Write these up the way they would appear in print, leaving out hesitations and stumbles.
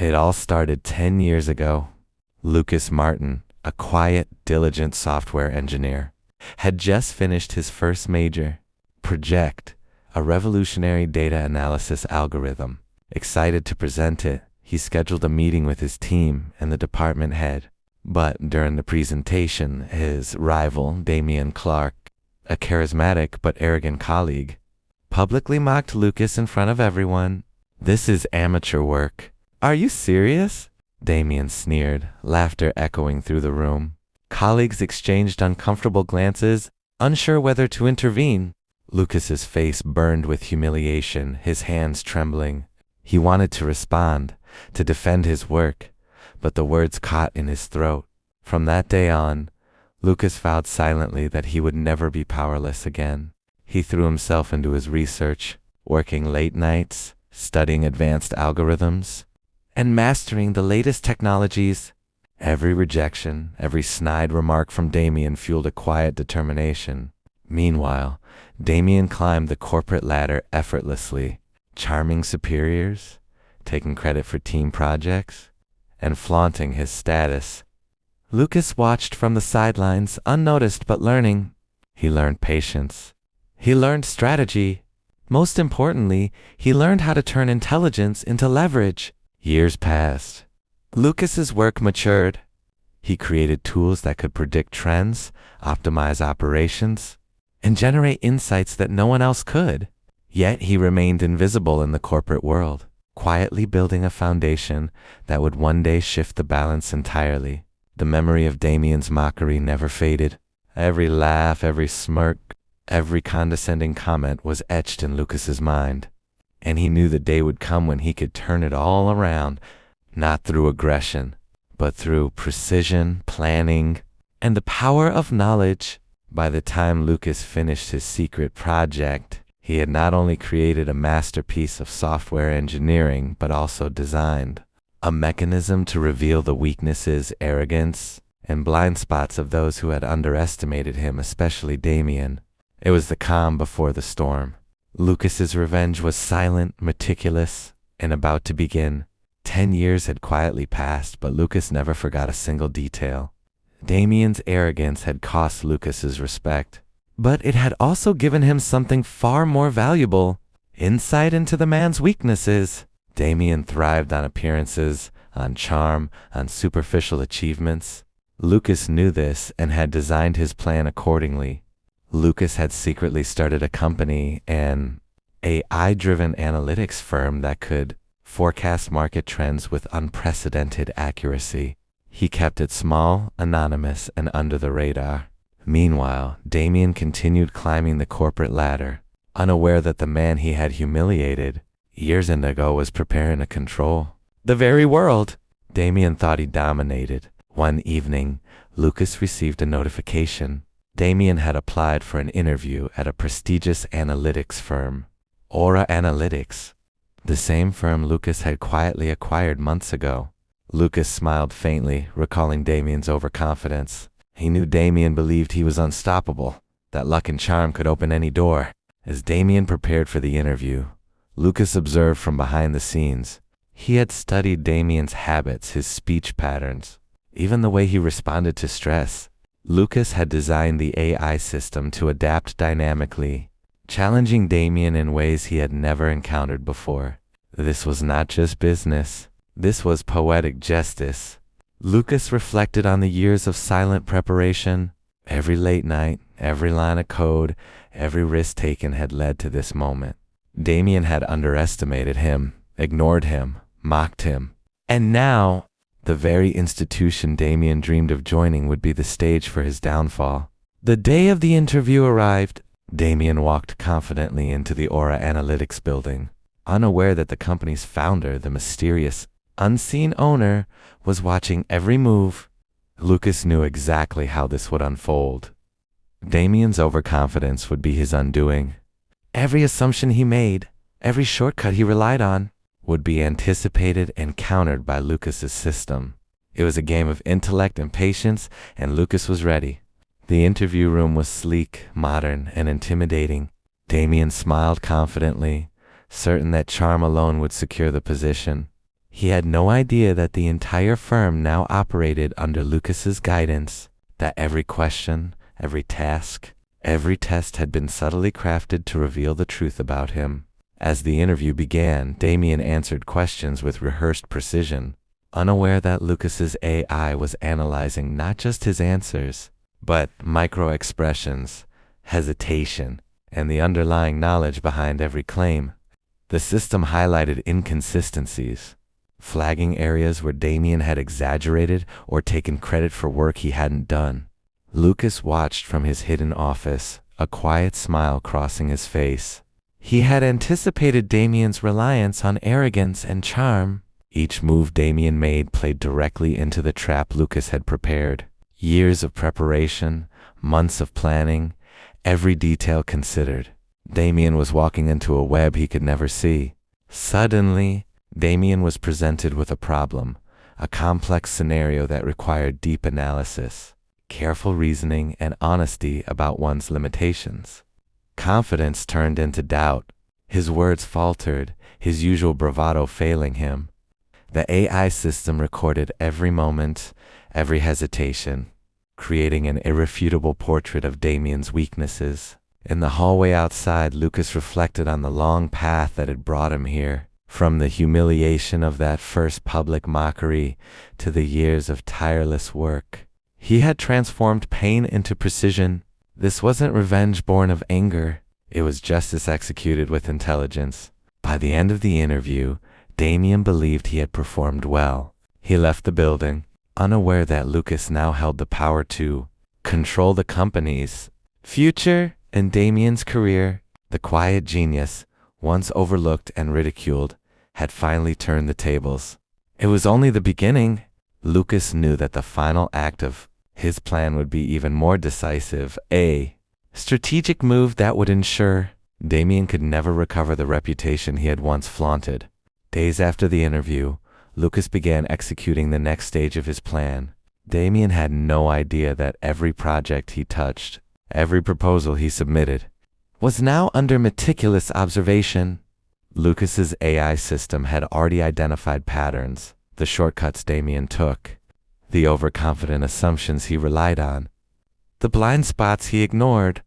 It all started 10 years ago. Lucas Martin, a quiet, diligent software engineer, had just finished his first major project, a revolutionary data analysis algorithm. Excited to present it, he scheduled a meeting with his team and the department head. But during the presentation, his rival, Damian Clark, a charismatic but arrogant colleague, publicly mocked Lucas in front of everyone. "This is amateur work. Are you serious?" Damian sneered, laughter echoing through the room. Colleagues exchanged uncomfortable glances, unsure whether to intervene. Lucas's face burned with humiliation, his hands trembling. He wanted to respond, to defend his work, but the words caught in his throat. From that day on, Lucas vowed silently that he would never be powerless again. He threw himself into his research, working late nights, studying advanced algorithms, and mastering the latest technologies. Every rejection, every snide remark from Damian fueled a quiet determination. Meanwhile, Damian climbed the corporate ladder effortlessly, charming superiors, taking credit for team projects, and flaunting his status. Lucas watched from the sidelines, unnoticed but learning. He learned patience. He learned strategy. Most importantly, he learned how to turn intelligence into leverage. Years passed. Lucas's work matured. He created tools that could predict trends, optimize operations, and generate insights that no one else could. Yet he remained invisible in the corporate world, quietly building a foundation that would one day shift the balance entirely. The memory of Damian's mockery never faded. Every laugh, every smirk, every condescending comment was etched in Lucas's mind. And he knew the day would come when he could turn it all around, not through aggression, but through precision, planning, and the power of knowledge. By the time Lucas finished his secret project, he had not only created a masterpiece of software engineering, but also designed a mechanism to reveal the weaknesses, arrogance, and blind spots of those who had underestimated him, especially Damian. It was the calm before the storm. Lucas's revenge was silent, meticulous, and about to begin. 10 years had quietly passed, but Lucas never forgot a single detail. Damian's arrogance had cost Lucas's respect, but it had also given him something far more valuable: insight into the man's weaknesses. Damian thrived on appearances, on charm, on superficial achievements. Lucas knew this and had designed his plan accordingly. Lucas had secretly started a company, an AI-driven analytics firm that could forecast market trends with unprecedented accuracy. He kept it small, anonymous, and under the radar. Meanwhile, Damian continued climbing the corporate ladder, unaware that the man he had humiliated years ago was preparing to control the very world. Damian thought he dominated. One evening, Lucas received a notification. Damian had applied for an interview at a prestigious analytics firm, Aura Analytics, the same firm Lucas had quietly acquired months ago. Lucas smiled faintly, recalling Damian's overconfidence. He knew Damian believed he was unstoppable, that luck and charm could open any door. As Damian prepared for the interview, Lucas observed from behind the scenes. He had studied Damian's habits, his speech patterns, even the way he responded to stress. Lucas had designed the AI system to adapt dynamically, challenging Damian in ways he had never encountered before. This was not just business. This was poetic justice. Lucas reflected on the years of silent preparation. Every late night, every line of code, every risk taken had led to this moment. Damian had underestimated him, ignored him, mocked him. And now, the very institution Damian dreamed of joining would be the stage for his downfall. The day of the interview arrived. Damian walked confidently into the Aura Analytics building, unaware that the company's founder, the mysterious, unseen owner, was watching every move. Lucas knew exactly how this would unfold. Damian's overconfidence would be his undoing. Every assumption he made, every shortcut he relied on, would be anticipated and countered by Lucas's system. It was a game of intellect and patience, and Lucas was ready. The interview room was sleek, modern, and intimidating. Damian smiled confidently, certain that charm alone would secure the position. He had no idea that the entire firm now operated under Lucas's guidance, that every question, every task, every test had been subtly crafted to reveal the truth about him. As the interview began, Damien answered questions with rehearsed precision, unaware that Lucas's AI was analyzing not just his answers, but micro-expressions, hesitation, and the underlying knowledge behind every claim. The system highlighted inconsistencies, flagging areas where Damien had exaggerated or taken credit for work he hadn't done. Lucas watched from his hidden office, a quiet smile crossing his face. He had anticipated Damien's reliance on arrogance and charm. Each move Damien made played directly into the trap Lucas had prepared. Years of preparation, months of planning, every detail considered. Damien was walking into a web he could never see. Suddenly, Damien was presented with a problem, a complex scenario that required deep analysis, careful reasoning, and honesty about one's limitations. Confidence turned into doubt. His words faltered, his usual bravado failing him. The AI system recorded every moment, every hesitation, creating an irrefutable portrait of Damien's weaknesses. In the hallway outside, Lucas reflected on the long path that had brought him here. From the humiliation of that first public mockery to the years of tireless work, he had transformed pain into precision. This wasn't revenge born of anger. It was justice executed with intelligence. By the end of the interview, Damien believed he had performed well. He left the building, unaware that Lucas now held the power to control the company's future and Damien's career. The quiet genius, once overlooked and ridiculed, had finally turned the tables. It was only the beginning. Lucas knew that the final act of his plan would be even more decisive, a strategic move that would ensure Damien could never recover the reputation he had once flaunted. Days after the interview, Lucas began executing the next stage of his plan. Damien had no idea that every project he touched, every proposal he submitted, was now under meticulous observation. Lucas's AI system had already identified patterns, the shortcuts Damien took, the overconfident assumptions he relied on, the blind spots he ignored.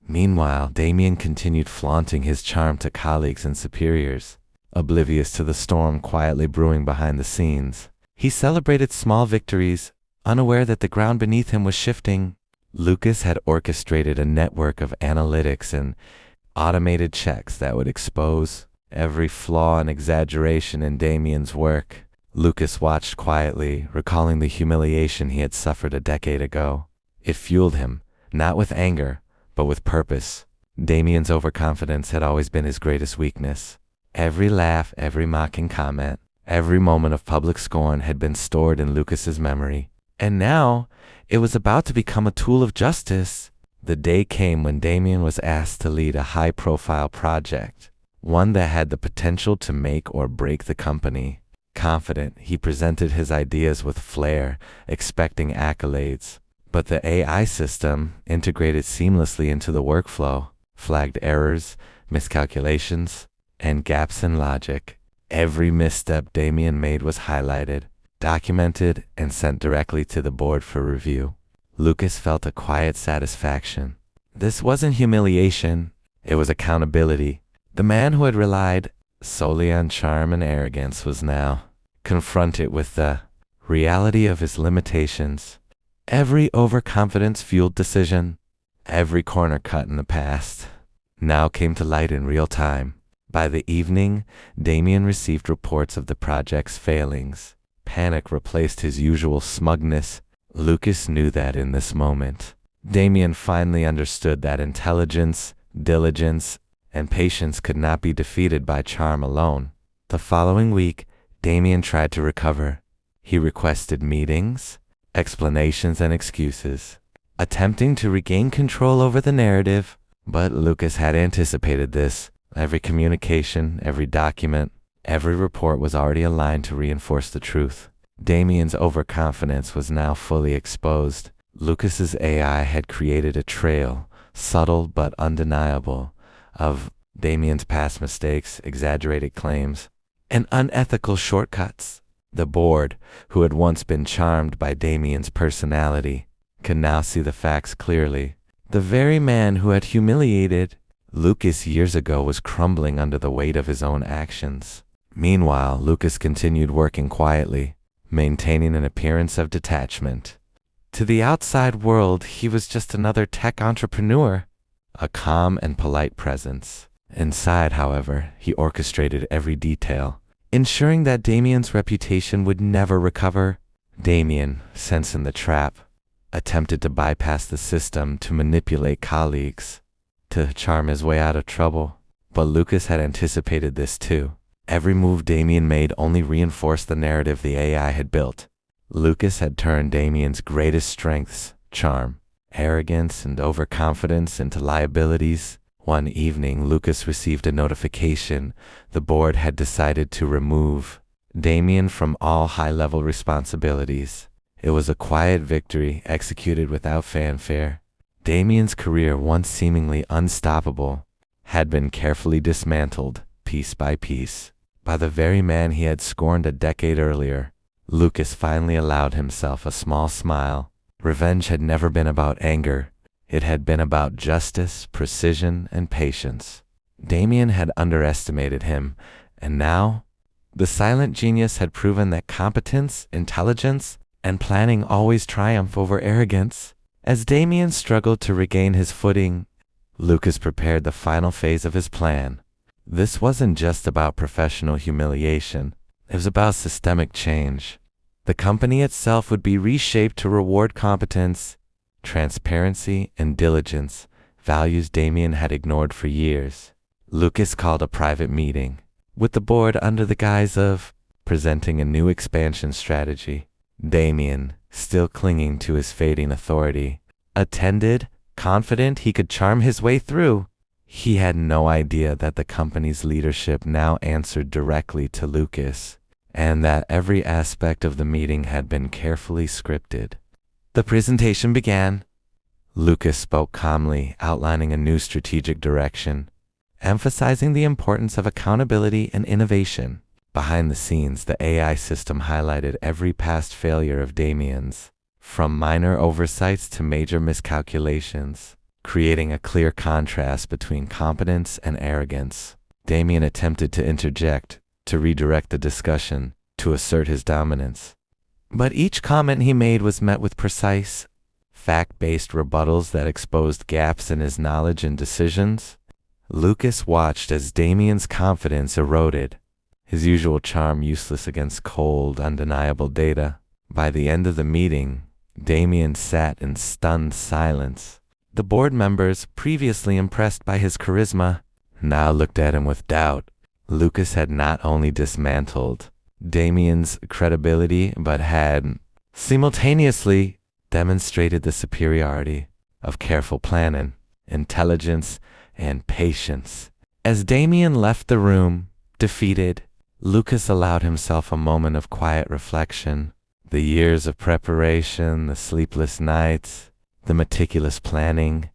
Meanwhile, Damien continued flaunting his charm to colleagues and superiors, oblivious to the storm quietly brewing behind the scenes. He celebrated small victories, unaware that the ground beneath him was shifting. Lucas had orchestrated a network of analytics and automated checks that would expose every flaw and exaggeration in Damien's work. Lucas watched quietly, recalling the humiliation he had suffered a decade ago. It fueled him, not with anger, but with purpose. Damien's overconfidence had always been his greatest weakness. Every laugh, every mocking comment, every moment of public scorn had been stored in Lucas's memory. And now, it was about to become a tool of justice. The day came when Damien was asked to lead a high-profile project, one that had the potential to make or break the company. Confident, he presented his ideas with flair, expecting accolades. But the AI system, integrated seamlessly into the workflow, flagged errors, miscalculations, and gaps in logic. Every misstep Damien made was highlighted, documented, and sent directly to the board for review. Lucas felt a quiet satisfaction. This wasn't humiliation, it was accountability. The man who had relied solely on charm and arrogance was now confronted with the reality of his limitations. Every overconfidence-fueled decision, every corner cut in the past, now came to light in real time. By the evening, Damien received reports of the project's failings. Panic replaced his usual smugness. Lucas knew that in this moment, Damien finally understood that intelligence, diligence, and patience could not be defeated by charm alone. The following week, Damien tried to recover. He requested meetings, explanations, and excuses, attempting to regain control over the narrative. But Lucas had anticipated this. Every communication, every document, every report was already aligned to reinforce the truth. Damien's overconfidence was now fully exposed. Lucas's AI had created a trail, subtle but undeniable, of Damien's past mistakes, exaggerated claims, and unethical shortcuts. The board, who had once been charmed by Damien's personality, could now see the facts clearly. The very man who had humiliated Lucas years ago was crumbling under the weight of his own actions. Meanwhile, Lucas continued working quietly, maintaining an appearance of detachment. To the outside world, he was just another tech entrepreneur, a calm and polite presence. Inside, however, he orchestrated every detail, ensuring that Damien's reputation would never recover. Damien, sensing the trap, attempted to bypass the system to manipulate colleagues, to charm his way out of trouble. But Lucas had anticipated this too. Every move Damien made only reinforced the narrative the AI had built. Lucas had turned Damien's greatest strengths, charm, arrogance, and overconfidence, into liabilities. One evening, Lucas received a notification. The board had decided to remove Damien from all high-level responsibilities. It was a quiet victory executed without fanfare. Damien's career, once seemingly unstoppable, had been carefully dismantled, piece by piece, by the very man he had scorned a decade earlier. Lucas finally allowed himself a small smile. Revenge had never been about anger. It had been about justice, precision, and patience. Damien had underestimated him, and now the silent genius had proven that competence, intelligence, and planning always triumph over arrogance. As Damien struggled to regain his footing, Lucas prepared the final phase of his plan. This wasn't just about professional humiliation. It was about systemic change. The company itself would be reshaped to reward competence, transparency, and diligence, values Damien had ignored for years. Lucas called a private meeting, with the board under the guise of presenting a new expansion strategy. Damien, still clinging to his fading authority, attended, confident he could charm his way through. He had no idea that the company's leadership now answered directly to Lucas, and that every aspect of the meeting had been carefully scripted. The presentation began. Lucas spoke calmly, outlining a new strategic direction, emphasizing the importance of accountability and innovation. Behind the scenes, the AI system highlighted every past failure of Damien's, from minor oversights to major miscalculations, creating a clear contrast between competence and arrogance. Damien attempted to interject, to redirect the discussion, to assert his dominance. But each comment he made was met with precise, fact-based rebuttals that exposed gaps in his knowledge and decisions. Lucas watched as Damien's confidence eroded, his usual charm useless against cold, undeniable data. By the end of the meeting, Damien sat in stunned silence. The board members, previously impressed by his charisma, now looked at him with doubt. Lucas had not only dismantled Damien's credibility, but had simultaneously demonstrated the superiority of careful planning, intelligence, and patience. As Damien left the room, defeated, Lucas allowed himself a moment of quiet reflection. The years of preparation, the sleepless nights, the meticulous planning,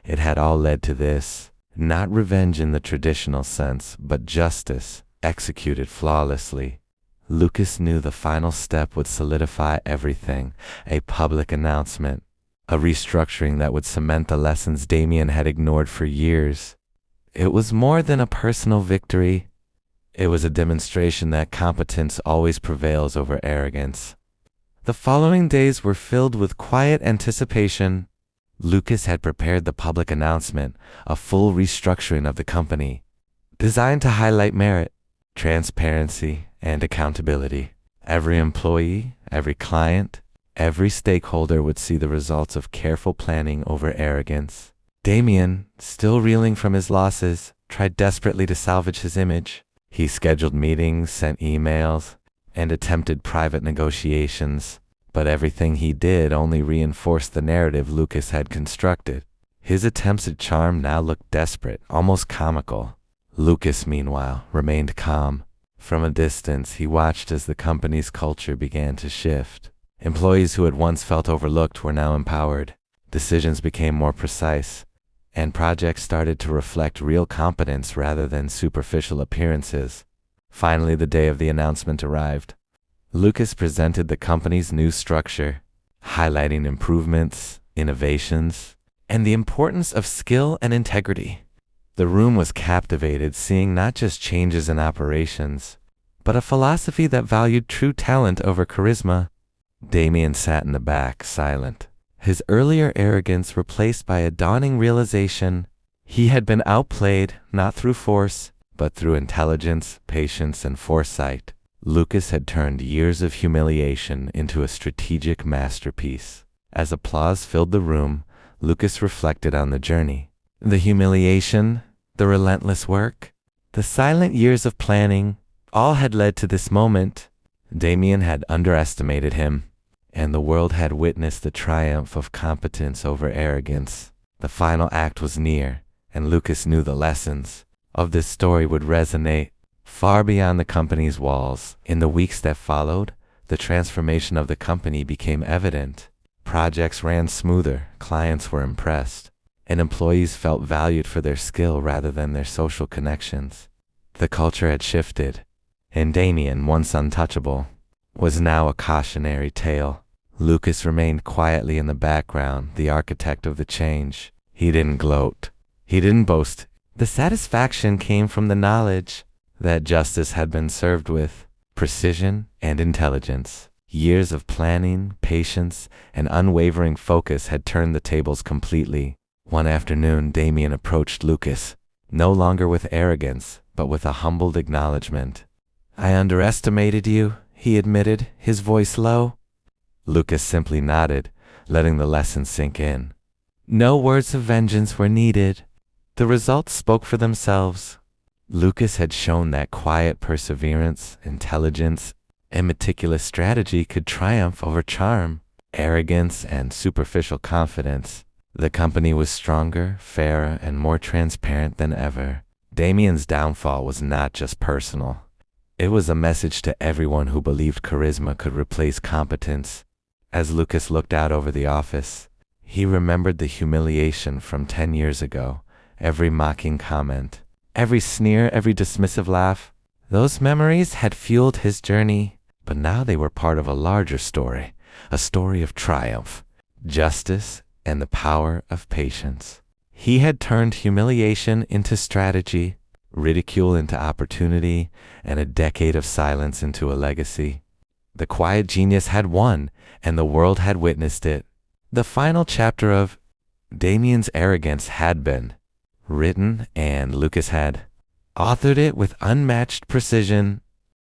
it had all led to this. Not revenge in the traditional sense, but justice, executed flawlessly. Lucas knew the final step would solidify everything, a public announcement, a restructuring that would cement the lessons Damien had ignored for years. It was more than a personal victory. It was a demonstration that competence always prevails over arrogance. The following days were filled with quiet anticipation. Lucas had prepared the public announcement, a full restructuring of the company, designed to highlight merit, transparency, and accountability. Every employee, every client, every stakeholder would see the results of careful planning over arrogance. Damien, still reeling from his losses, tried desperately to salvage his image. He scheduled meetings, sent emails, and attempted private negotiations, but everything he did only reinforced the narrative Lucas had constructed. His attempts at charm now looked desperate, almost comical. Lucas, meanwhile, remained calm. From a distance, he watched as the company's culture began to shift. Employees who had once felt overlooked were now empowered. Decisions became more precise, and projects started to reflect real competence rather than superficial appearances. Finally, the day of the announcement arrived. Lucas presented the company's new structure, highlighting improvements, innovations, and the importance of skill and integrity. The room was captivated, seeing not just changes in operations, but a philosophy that valued true talent over charisma. Damien sat in the back, silent, his earlier arrogance replaced by a dawning realization. He had been outplayed, not through force, but through intelligence, patience, and foresight. Lucas had turned years of humiliation into a strategic masterpiece. As applause filled the room, Lucas reflected on the journey. The humiliation, the relentless work, the silent years of planning, all had led to this moment. Damien had underestimated him, and the world had witnessed the triumph of competence over arrogance. The final act was near, and Lucas knew the lessons of this story would resonate far beyond the company's walls. In the weeks that followed, the transformation of the company became evident. Projects ran smoother, clients were impressed, and employees felt valued for their skill rather than their social connections. The culture had shifted, and Damien, once untouchable, was now a cautionary tale. Lucas remained quietly in the background, the architect of the change. He didn't gloat. He didn't boast. The satisfaction came from the knowledge that justice had been served with precision and intelligence. Years of planning, patience, and unwavering focus had turned the tables completely. One afternoon, Damien approached Lucas, no longer with arrogance, but with a humbled acknowledgement. "I underestimated you," he admitted, his voice low. Lucas simply nodded, letting the lesson sink in. No words of vengeance were needed. The results spoke for themselves. Lucas had shown that quiet perseverance, intelligence, and meticulous strategy could triumph over charm, arrogance, and superficial confidence. The company was stronger, fairer, and more transparent than ever. Damien's downfall was not just personal. It was a message to everyone who believed charisma could replace competence. As Lucas looked out over the office, he remembered the humiliation from 10 years ago. Every mocking comment, every sneer, every dismissive laugh. Those memories had fueled his journey, but now they were part of a larger story, a story of triumph, justice, and the power of patience. He had turned humiliation into strategy, ridicule into opportunity, and a decade of silence into a legacy. The quiet genius had won, and the world had witnessed it. The final chapter of Damien's arrogance had been written, and Lucas had authored it with unmatched precision.